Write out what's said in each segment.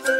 Halo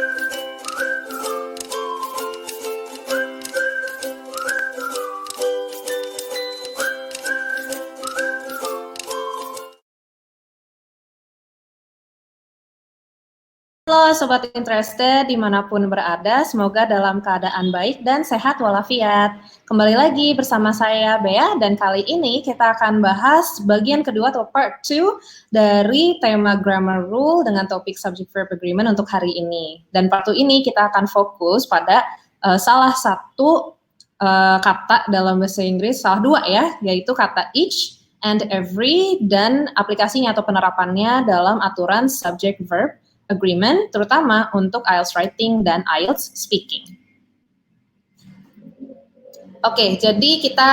Sobat Interested dimanapun berada, semoga dalam keadaan baik dan sehat walafiat. Kembali lagi bersama saya Bea dan kali ini kita akan bahas bagian kedua atau part 2 dari tema grammar rule dengan topik subject verb agreement untuk hari ini. Dan part 2 ini kita akan fokus pada salah satu kata dalam bahasa Inggris, salah dua ya, yaitu kata each and every dan aplikasinya atau penerapannya dalam aturan subject verb agreement, terutama untuk IELTS writing dan IELTS speaking. Oke, jadi kita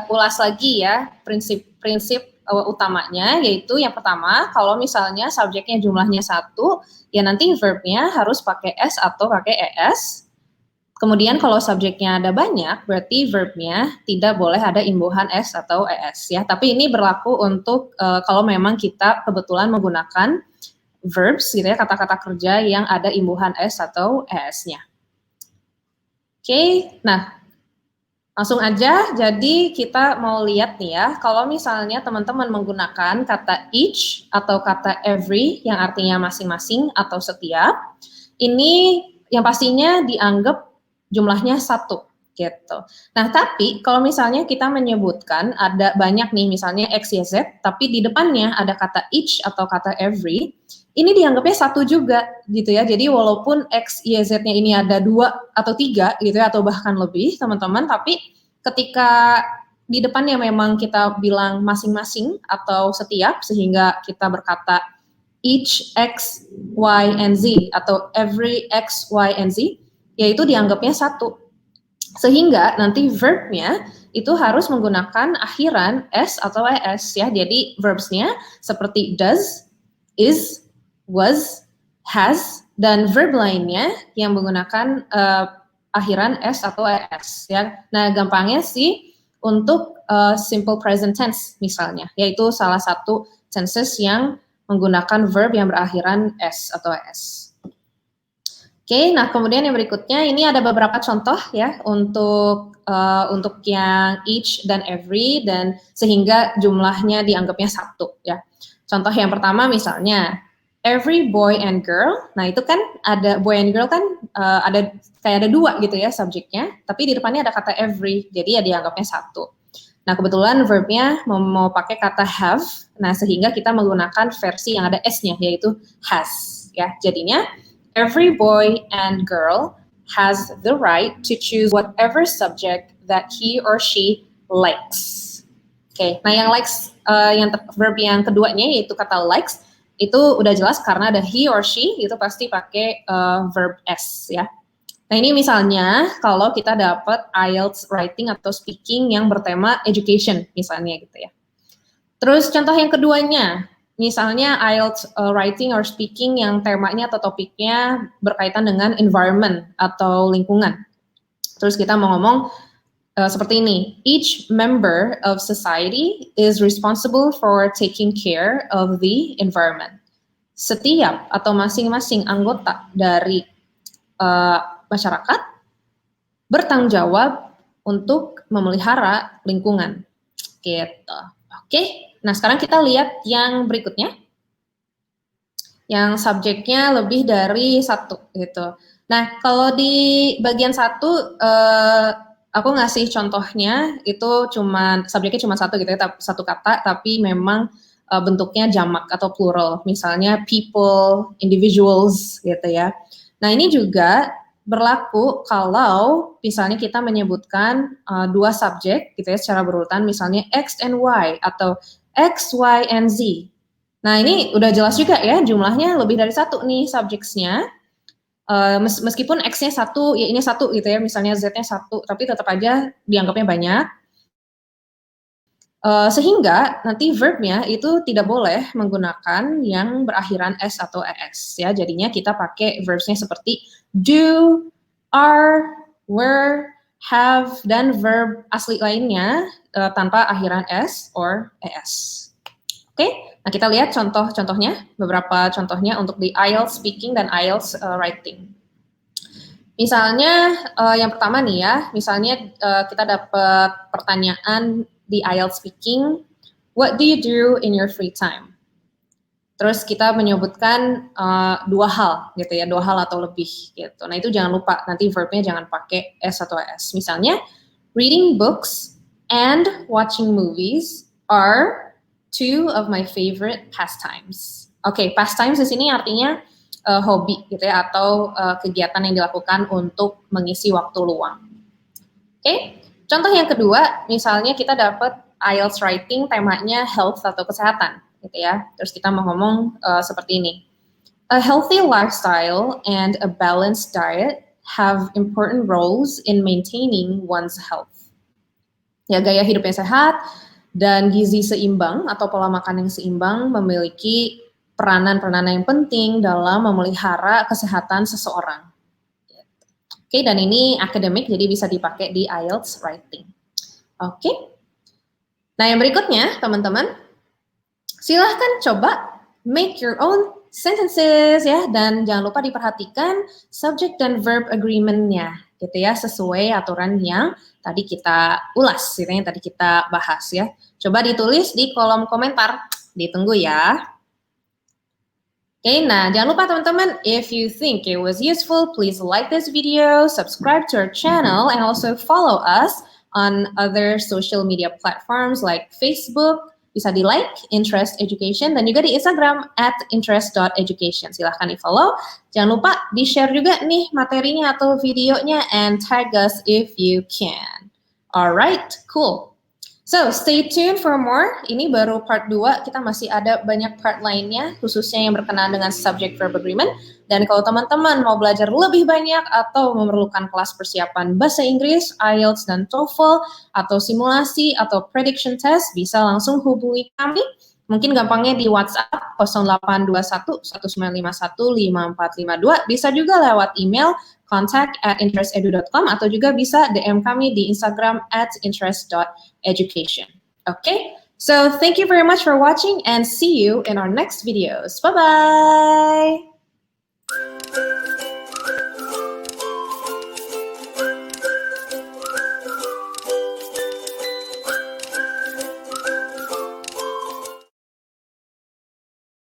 ulas lagi ya prinsip-prinsip utamanya, yaitu yang pertama, kalau misalnya subjeknya jumlahnya 1, ya nanti verbnya harus pakai S atau pakai ES. Kemudian kalau subjeknya ada banyak, berarti verbnya tidak boleh ada imbuhan S atau ES ya. Tapi ini berlaku untuk kalau memang kita kebetulan menggunakan verbs gitu ya, kata-kata kerja yang ada imbuhan S atau ES-nya. Oke, nah langsung aja, jadi kita mau lihat nih ya, kalau misalnya teman-teman menggunakan kata each atau kata every yang artinya masing-masing atau setiap, ini yang pastinya dianggap jumlahnya 1 gitu. Nah, tapi kalau misalnya kita menyebutkan ada banyak nih, misalnya X, Y, Z, tapi di depannya ada kata each atau kata every, ini dianggapnya 1 juga gitu ya. Jadi walaupun X, Y, Z-nya ini ada 2 atau 3 gitu ya, atau bahkan lebih teman-teman, tapi ketika di depannya memang kita bilang masing-masing atau setiap, sehingga kita berkata each X, Y, and Z atau every X, Y, and Z, yaitu dianggapnya 1. Sehingga nanti verbnya itu harus menggunakan akhiran S atau ES ya. Jadi verbsnya seperti does, is, was, has, dan verb lainnya yang menggunakan akhiran S atau ES ya. Nah, gampangnya sih untuk simple present tense misalnya, yaitu salah satu tenses yang menggunakan verb yang berakhiran S atau ES. Oke, nah kemudian yang berikutnya ini ada beberapa contoh ya untuk yang each dan every dan sehingga jumlahnya dianggapnya 1 ya. Contoh yang pertama misalnya every boy and girl. Nah itu kan ada boy and girl kan ada kayak ada 2 gitu ya subjeknya, tapi di depannya ada kata every, jadi ya dianggapnya 1. Nah kebetulan verbnya mau pakai kata have, nah sehingga kita menggunakan versi yang ada s-nya yaitu has ya. Jadinya every boy and girl has the right to choose whatever subject that he or she likes. Oke, nah yang likes, verb yang keduanya yaitu kata likes, itu udah jelas karena ada he or she, itu pasti pakai verb s ya. Nah ini misalnya kalau kita dapat IELTS writing atau speaking yang bertema education misalnya gitu ya. Terus contoh yang keduanya, misalnya IELTS writing or speaking yang temanya atau topiknya berkaitan dengan environment atau lingkungan. Terus kita mau ngomong seperti ini, each member of society is responsible for taking care of the environment. Setiap atau masing-masing anggota dari masyarakat bertanggung jawab untuk memelihara lingkungan. Gitu. Oke, nah sekarang kita lihat yang berikutnya. Yang subjeknya lebih dari 1 gitu. Nah, kalau di bagian 1 aku ngasih contohnya itu subjeknya cuma 1 gitu ya, 1 kata tapi memang bentuknya jamak atau plural. Misalnya people, individuals gitu ya. Nah, ini juga berlaku kalau misalnya kita menyebutkan 2 subjek gitu ya secara berurutan, misalnya X and Y atau X, Y, and Z. Nah, ini udah jelas juga ya, jumlahnya lebih dari 1 nih subjects-nya. Meskipun X-nya 1, Y nya 1 gitu ya, misalnya Z-nya 1, tapi tetap aja dianggapnya banyak. Sehingga nanti verbnya itu tidak boleh menggunakan yang berakhiran S atau ES ya. Jadinya kita pakai verbsnya seperti do, are, were, have, dan verb asli lainnya tanpa akhiran S or ES. Oke, Nah, kita lihat contoh-contohnya, beberapa contohnya untuk di IELTS speaking dan IELTS writing. Misalnya yang pertama nih ya, misalnya kita dapat pertanyaan di IELTS speaking, what do you do in your free time? Terus kita menyebutkan dua hal gitu ya, dua hal atau lebih gitu. Nah itu jangan lupa, nanti verbnya jangan pakai S atau S. Misalnya, reading books and watching movies are two of my favorite pastimes. Oke, pastimes di sini artinya hobi gitu ya, atau kegiatan yang dilakukan untuk mengisi waktu luang. Oke, contoh yang kedua, misalnya kita dapat IELTS writing temanya health atau kesehatan, gitu ya. Terus kita mau ngomong seperti ini. A healthy lifestyle and a balanced diet have important roles in maintaining one's health. Ya, gaya hidup yang sehat dan gizi seimbang atau pola makan yang seimbang memiliki peranan-peranan yang penting dalam memelihara kesehatan seseorang. Oke, dan ini akademik, jadi bisa dipakai di IELTS writing. Oke. Nah, yang berikutnya, teman-teman, silahkan coba make your own sentences ya, dan jangan lupa diperhatikan subject dan verb agreement-nya, gitu ya, sesuai aturan yang tadi kita ulas, gitu, yang tadi kita bahas ya. Coba ditulis di kolom komentar, ditunggu ya. Oke, nah jangan lupa teman-teman, if you think it was useful, please like this video, subscribe to our channel, and also follow us on other social media platforms like Facebook, bisa di like, Interest Education, dan juga di Instagram @interest.education. Silahkan di-follow. Jangan lupa di-share juga nih materinya atau videonya, and tag us if you can. Alright, cool. So, stay tuned for more. Ini baru part 2, kita masih ada banyak part lainnya, khususnya yang berkenaan dengan subject verb agreement. Dan kalau teman-teman mau belajar lebih banyak atau memerlukan kelas persiapan bahasa Inggris, IELTS dan TOEFL, atau simulasi atau prediction test, bisa langsung hubungi kami. Mungkin gampangnya di WhatsApp 0821 1951 5452, bisa juga lewat email contact@interestedu.com, atau juga bisa DM kami di Instagram @interest.education. Okay, so thank you very much for watching and see you in our next videos. Bye-bye!